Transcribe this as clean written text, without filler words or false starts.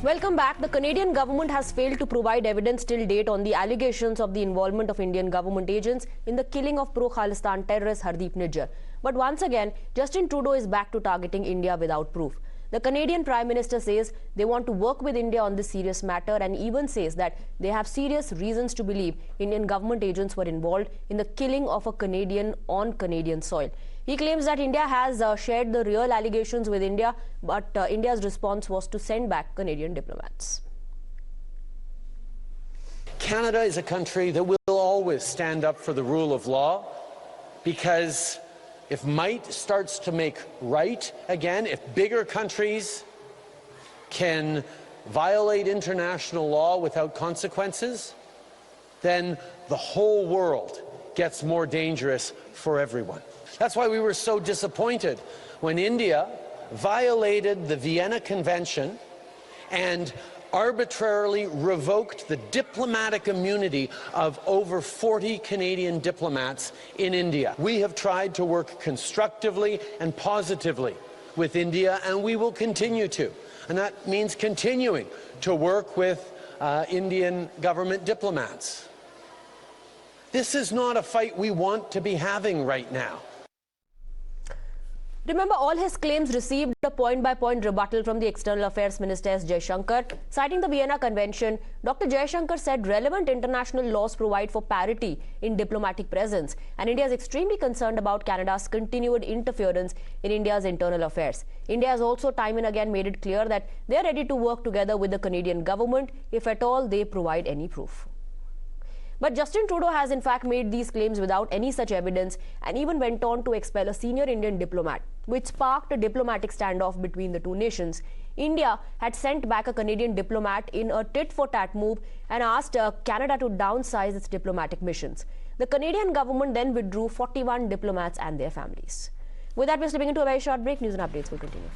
Welcome back. The Canadian government has failed to provide evidence till date on the allegations of the involvement of Indian government agents in the killing of pro-Khalistan terrorist Hardeep Nijjar. But once again, Justin Trudeau is back to targeting India without proof. The Canadian Prime Minister says they want to work with India on this serious matter and even says that they have serious reasons to believe Indian government agents were involved in the killing of a Canadian on Canadian soil. He claims that India has shared the real allegations with India, but India's response was to send back Canadian diplomats. Canada is a country that will always stand up for the rule of law, because if might starts to make right again, if bigger countries can violate international law without consequences, then the whole world gets more dangerous for everyone. That's why we were so disappointed when India violated the Vienna Convention and arbitrarily revoked the diplomatic immunity of over 40 Canadian diplomats in India. We have tried to work constructively and positively with India, and we will continue to. And that means continuing to work with Indian government diplomats. This is not a fight we want to be having right now. Remember, all his claims received a point-by-point rebuttal from the External Affairs Minister S. Jaishankar. Citing the Vienna Convention, Dr. Jaishankar said relevant international laws provide for parity in diplomatic presence, and India is extremely concerned about Canada's continued interference in India's internal affairs. India has also time and again made it clear that they are ready to work together with the Canadian government if at all they provide any proof. But Justin Trudeau has in fact made these claims without any such evidence and even went on to expel a senior Indian diplomat, which sparked a diplomatic standoff between the two nations. India had sent back a Canadian diplomat in a tit-for-tat move and asked Canada to downsize its diplomatic missions. The Canadian government then withdrew 41 diplomats and their families. With that, we're slipping into a very short break. News and updates will continue.